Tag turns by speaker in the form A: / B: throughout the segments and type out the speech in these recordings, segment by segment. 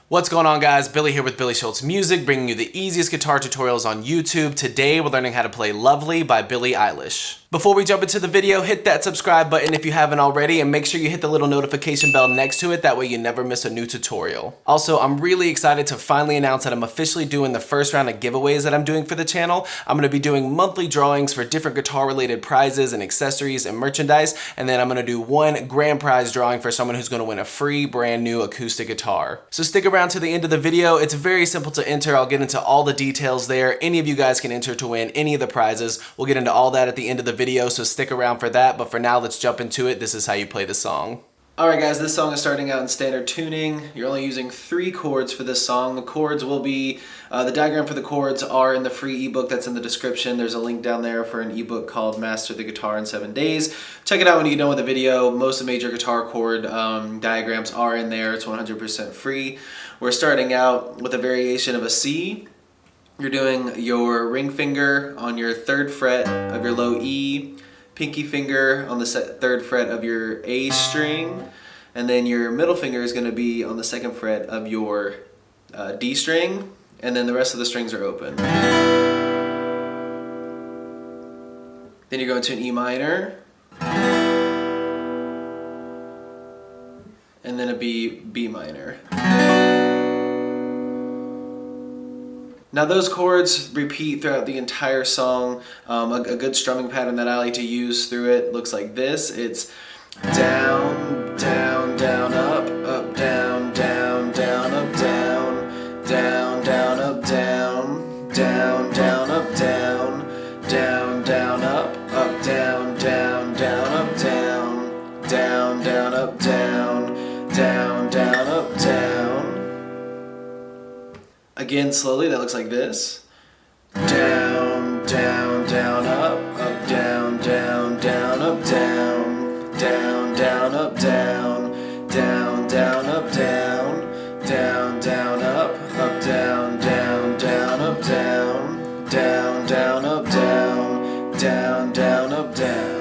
A: What's going on, guys? Billy here with Billy Schultz Music, bringing you the easiest guitar tutorials on YouTube. Today we're learning how to play Lovely by Billie Eilish. Before we jump into the video, hit that subscribe button if you haven't already, and make sure you hit the little notification bell next to it, that way you never miss a new tutorial. Also, I'm really excited to finally announce that I'm officially doing the first round of giveaways that I'm doing for the channel. I'm going to be doing monthly drawings for different guitar related prizes and accessories and merchandise, and then I'm going to do one grand prize drawing for someone who's going to win a free brand new acoustic guitar. So stick around to the end of the video. It's very simple to enter. I'll get into all the details there. Any of you guys can enter to win any of the prizes. We'll get into all that at the end of the video, so stick around for that. But for now, let's jump into it. This is how you play the song. Alright guys, this song is starting out in standard tuning. You're only using 3 chords for this song. The chords will be, the diagram for the chords are in the free ebook that's in the description. There's a link down there for an ebook called Master the Guitar in 7 Days. Check it out when you get done with the video. Most of the major guitar chord diagrams are in there. It's 100% free. We're starting out with a variation of a C. You're doing your ring finger on your 3rd fret of your low E, pinky finger on the 3rd fret of your A string, and then your middle finger is going to be on the 2nd fret of your D string, and then the rest of the strings are open. Then you're going to an E minor, and then a B minor. Now those chords repeat throughout the entire song. A good strumming pattern that I like to use through it looks like this. It's down, down, down, up, down, down, down, up, down, down, down, up, down, down, down, up, down, down, down, up, down, down, down, up, down, down, down, up, down, down, down, up, down. Again, slowly, that looks like this. Down, down, down, up, down, down, down, up, down, down, down, up, down, down, down, up, down, down, down, up, down, down, down, up, down, down, down, up, down, down, down, up, down.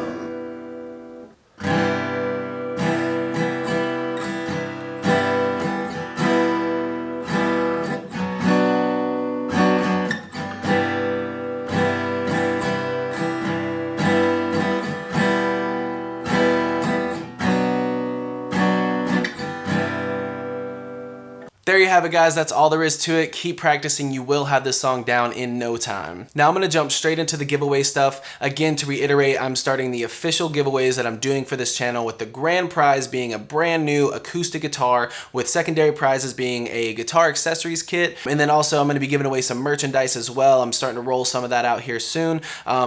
A: There you have it, guys. That's all there is to it. Keep practicing. You will have this song down in no time. Now I'm going to jump straight into the giveaway stuff. Again, to reiterate, I'm starting the official giveaways that I'm doing for this channel, with the grand prize being a brand new acoustic guitar, with secondary prizes being a guitar accessories kit. And then also I'm going to be giving away some merchandise as well. I'm starting to roll some of that out here soon.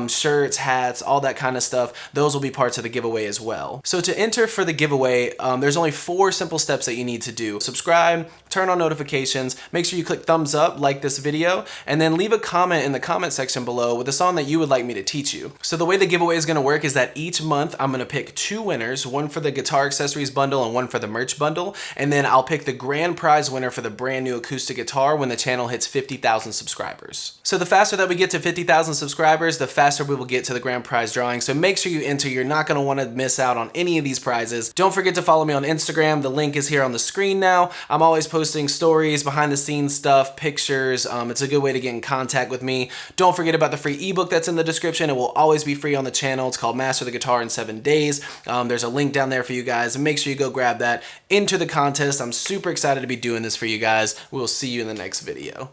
A: Shirts, hats, all that kind of stuff. Those will be parts of the giveaway as well. So to enter for the giveaway, there's only 4 simple steps that you need to do. Subscribe, turn on notifications, make sure you click thumbs up, like this video, and then leave a comment in the comment section below with a song that you would like me to teach you. So the way the giveaway is going to work is that each month I'm going to pick 2 winners, one for the guitar accessories bundle and one for the merch bundle, and then I'll pick the grand prize winner for the brand new acoustic guitar when the channel hits 50,000 subscribers. So the faster that we get to 50,000 subscribers, the faster we will get to the grand prize drawing. So make sure you enter. You're not going to want to miss out on any of these prizes. Don't forget to follow me on Instagram. The link is here on the screen now. I'm always posting stories, behind the scenes stuff, pictures. It's a good way to get in contact with me. Don't forget about the free ebook that's in the description. It will always be free on the channel. It's called Master the Guitar in 7 Days. There's a link down there for you guys. Make sure you go grab that. Enter the contest. I'm super excited to be doing this for you guys. We'll see you in the next video.